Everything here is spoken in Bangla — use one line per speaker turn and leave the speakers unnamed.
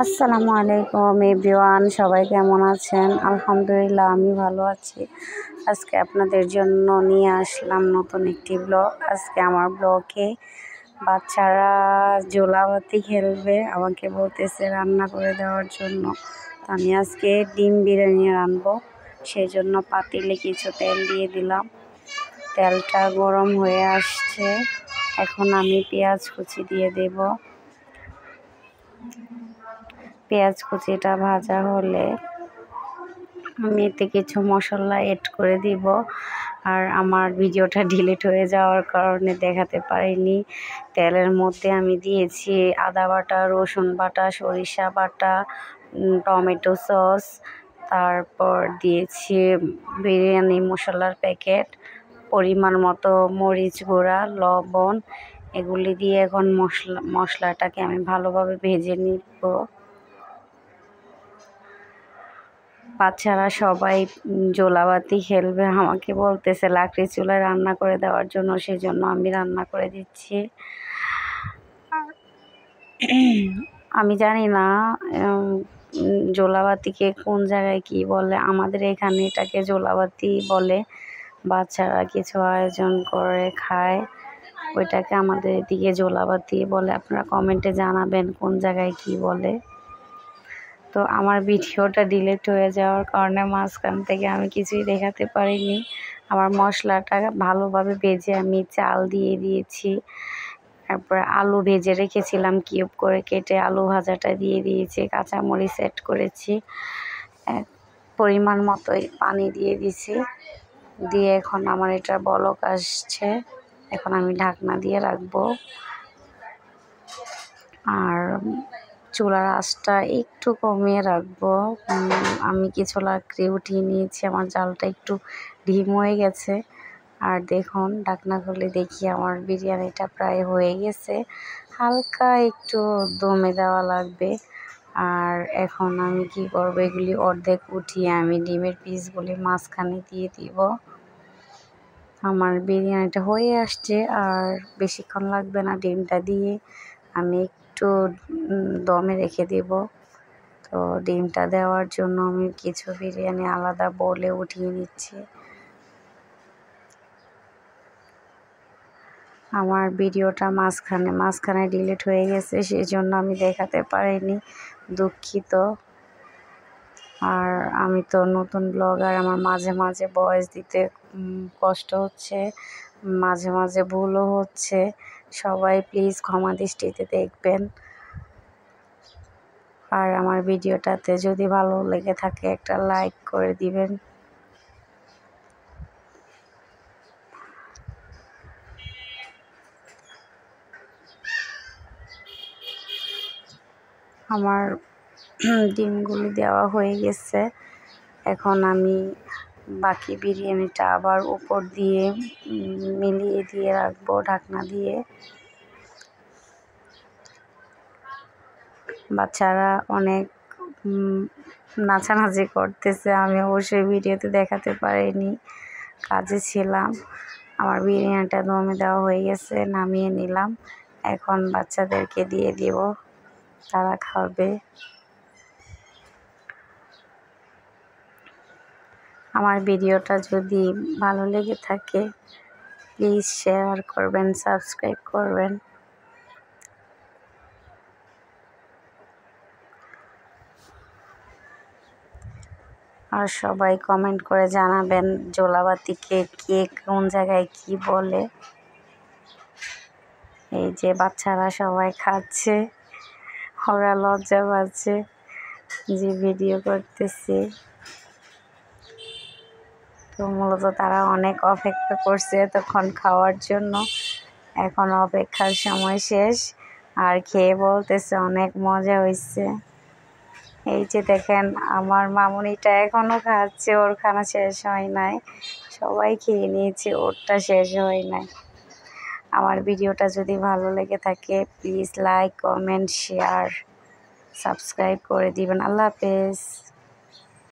আসসালামু আলাইকুম এভরিওয়ান, সবাই কেমন আছেন? আলহামদুলিল্লাহ, আমি ভালো আছি। আজকে আপনাদের জন্য নিয়ে আসলাম নতুন একটি ব্লগ। আজকে আমার ব্লগে বাচ্চারা জোলাবাতি খেলবে, আমাকে বলতেছে রান্না করে দেওয়ার জন্য। তো আমি আজকে ডিম বিরিয়ানি রানবো, সেই জন্য পাতিলে কিছু তেল দিয়ে দিলাম। তেলটা গরম হয়ে আসছে, এখন আমি পেঁয়াজ কুচি দিয়ে দেব। পেঁয়াজ কুচিটা ভাজা হলে আমি এতে কিছু মশলা এড করে দিব। আর আমার ভিডিওটা ডিলিট হয়ে যাওয়ার কারণে দেখাতে পারিনি। তেলের মধ্যে আমি দিয়েছি আদা বাটা, রসুন বাটা, সরিষা বাটা, টমেটো সস, তারপর দিয়েছি বিরিয়ানি মশলার প্যাকেট, পরিমাণ মতো মরিচ গুঁড়া, লবণ, এগুলি দিয়ে এখন মশলাটাকে আমি ভালোভাবে ভেজে নিব। বাচ্চারা সবাই জোলাবাতি খেলবে, আমাকে বলতেছে লাকড়ি চুলায় রান্না করে দেওয়ার জন্য, সেই জন্য আমি রান্না করে দিচ্ছি। আমি জানি না জোলাবাতিকে কোন জায়গায় কি বলে, আমাদের এখানে এটাকে জোলাবাতি বলে। বাচ্চারা কিছু আয়োজন করে খায়, ওইটাকে আমাদের এদিকে জোলাবাতি বলে। আপনারা কমেন্টে জানাবেন কোন জায়গায় কি বলে। তো আমার ভিডিওটা ডিলিট হয়ে যাওয়ার কারণে মাঝখান থেকে আমি কিছুই দেখাতে পারিনি। আমার মশলাটা ভালোভাবে ভেজে আমি চাল দিয়ে দিয়েছি, তারপর আলু ভেজে রেখেছিলাম কিউব করে কেটে, আলু ভাজাটা দিয়ে দিয়েছি, কাঁচামরিচ অ্যাড করেছি, পরিমাণ মতোই পানি দিয়ে দিছি। দিয়ে এখন আমার এটা বলক আসছে, এখন আমি ঢাকনা দিয়ে রাখবো। আর চুলার আঁচটা একটু কমিয়ে রাখবো। আমি কিছু লাকড়ি উঠিয়ে নিয়েছি, আমার জালটা একটু ঢিম হয়ে গেছে। আর দেখুন, ঢাকনা খুলে দেখি আমার বিরিয়ানিটা প্রায় হয়ে গেছে, হালকা একটু দমে দেওয়া লাগবে। আর এখন আমি কি করবো, এগুলি অর্ধেক উঠিয়ে আমি ডিমের পিসগুলি মাঝখানে দিয়ে দিব। আমার বিরিয়ানিটা হয়ে আসছে, আর বেশিক্ষণ লাগবে না। ডিমটা দিয়ে আমি একটু দমে রেখে দেব। তো ডিমটা দেওয়ার জন্য আমি কিছু বিরিয়ানি আলাদা বলে উঠিয়ে নিচ্ছি। আমার ভিডিওটা মাঝখানে ডিলিট হয়ে গেছে, সেই জন্য আমি দেখাতে পারিনি, দুঃখিত। আর আমি তো নতুন ব্লগার, আমার মাঝে মাঝে ভয়েস দিতে কষ্ট হচ্ছে, মাঝে মাঝে ভুলও হচ্ছে। সবাই প্লিজ ক্ষমা দৃষ্টিতে দেখবেন। আর আমার ভিডিওটাতে যদি ভালো লেগে থাকে একটা লাইক করে দিবেন। আমার ডিমগুলি দেওয়া হয়ে গেছে, এখন আমি বাকি বিরিয়ানিটা আবার উপর দিয়ে মিলিয়ে দিয়ে রাখবো ঢাকনা দিয়ে। বাচ্চারা অনেক নাচানাচি করতেছে, আমি অবশ্যই ভিডিওতে দেখাতে পারিনি, কাজে ছিলাম। আমার বিরিয়ানিটা দমে দেওয়া হয়ে গেছে, নামিয়ে নিলাম। এখন বাচ্চাদেরকে দিয়ে দিব, তারা খাবে। আমার ভিডিওটা যদি ভালো লেগে থাকে প্লিজ শেয়ার করবেন, সাবস্ক্রাইব করবেন। আর সবাই কমেন্ট করে জানাবেন জোলাবাতিকে কে কোন জায়গায় কি বলে। এই যে বাচ্চারা সবাই খাচ্ছে, ওরা লজ্জা পাচ্ছে যে ভিডিও করতেছি। তো মূলত তারা অনেক অপেক্ষা করছে এতক্ষণ খাওয়ার জন্য, এখন অপেক্ষার সময় শেষ। আর খেয়ে বলতেছে অনেক মজা হয়েছে। এই যে দেখেন, আমার মামুনিটা এখনও খাচ্ছে, ওর খানা শেষ হয় নাই। সবাই খেয়ে নিয়েছে, ওরটা শেষ হয় নাই। আমার ভিডিওটা যদি ভালো লেগে থাকে please like, comment, share, subscribe করে দিবেন। আল্লাহ হাফেজ।